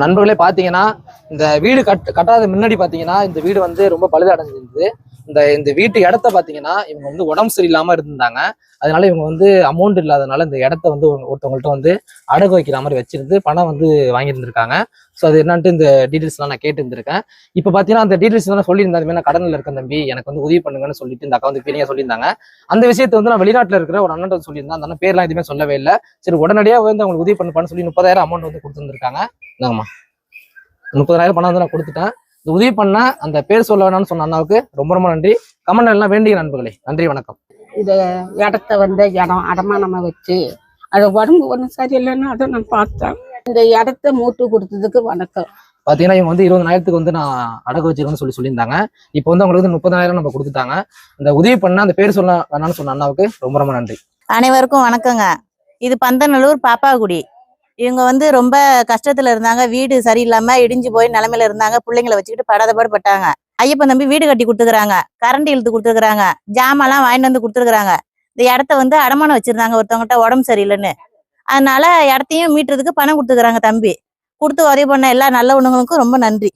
நண்பர்களே பாத்தீங்கன்னா இந்த வீடு கட்டாத முன்னாடி பாத்தீங்கன்னா இந்த வீடு வந்து ரொம்ப பழுதடைஞ்சிருந்தது. இந்த வீட்டு இடத்த பாத்தீங்கன்னா இவங்க வந்து உடம்பு சரியில்லாம இருந்தாங்க. அதனால இவங்க வந்து அமௌண்ட் இல்லாதனால இந்த இடத்த வந்து ஒருத்தவங்கள்ட்ட வந்து அடகு வைக்கிற மாதிரி வச்சிருந்து பணம் வந்து வாங்கியிருந்திருக்காங்க. ஸோ அது என்னன்ட்டு இந்த டீட்டெயில்ஸ்லாம் நான் கேட்டு இருந்திருக்கேன். இப்போ பார்த்தீங்கன்னா அந்த டீட்டெயில்ஸ் தான் சொல்லியிருந்தாலுமே நான் கடனில் இருக்க தம்பி எனக்கு வந்து உதவி பண்ணுங்கன்னு சொல்லிட்டு இந்த அக்கௌண்ட் பேரையும் சொல்லியிருந்தாங்க. அந்த விஷயத்தை வந்து நான் வெளிநாட்டில் இருக்கிற ஒரு அண்ணன் சொல்லியிருந்தேன். அந்த அண்ணன் பேர்லாம் எதுவுமே சொல்லவே இல்லை. சரி உடனடியாக வந்து அவங்களுக்கு உதவி பண்ணுப்பான்னு சொல்லி 30,000 அமௌண்ட் வந்து கொடுத்துருந்துருக்காங்க. இந்தாங்கம்மா 30,000 பணம் வந்து நான் கொடுத்துட்டேன். இந்த உதவி பண்ண அந்த பேர் சொல்ல வேணாம்னு சொன்ன அண்ணாவுக்கு ரொம்ப ரொம்ப நன்றி. கமெண்ட் எல்லாம் வேண்டிய நண்பர்களே, நன்றி வணக்கம். இந்த இடத்த வந்து அடமானமா வச்சு அது உடம்பு ஒன்றும் சரியில்லைன்னு அதை நான் பார்த்தேன். இந்த இடத்த மூட்டு கொடுத்ததுக்கு வணக்கம். பாத்தீங்கன்னா இவங்க வந்து 20,000 வந்து நான் அடகு வச்சிருக்கேன்னு சொல்லியிருந்தாங்க. இப்போ வந்து அவங்களுக்கு வந்து 30,000 நம்ம கொடுத்துட்டாங்க. இந்த உதவி பண்ண அந்த பேர் சொல்ல வேணாம்னு சொன்ன அண்ணாவுக்கு ரொம்ப ரொம்ப நன்றி. அனைவருக்கும் வணக்கங்க. இது பந்தநல்லூர் பாப்பாக்குடி. இவங்க வந்து ரொம்ப கஷ்டத்துல இருந்தாங்க. வீடு சரியில்லாம இடிஞ்சு போய் நிலைமையில இருந்தாங்க. பிள்ளைங்களை வச்சுக்கிட்டு படாதபாடு பட்டாங்க. ஐயப்பன் தம்பி வீடு கட்டி கொடுத்துக்கிறாங்க, கரண்ட் இழுத்து கொடுத்துருக்காங்க, ஜாமெல்லாம் வாங்கிட்டு வந்து கொடுத்துருக்காங்க. இந்த இடத்த வந்து அடமானம் வச்சிருந்தாங்க ஒருத்தவங்ககிட்ட உடம்பு சரியில்லைன்னு. அதனால இடத்தையும் மீட்டுறதுக்கு பணம் கொடுத்துக்கிறாங்க. தம்பி கொடுத்து உதவி பண்ண எல்லா நல்ல உணவுகளுக்கும் ரொம்ப நன்றி.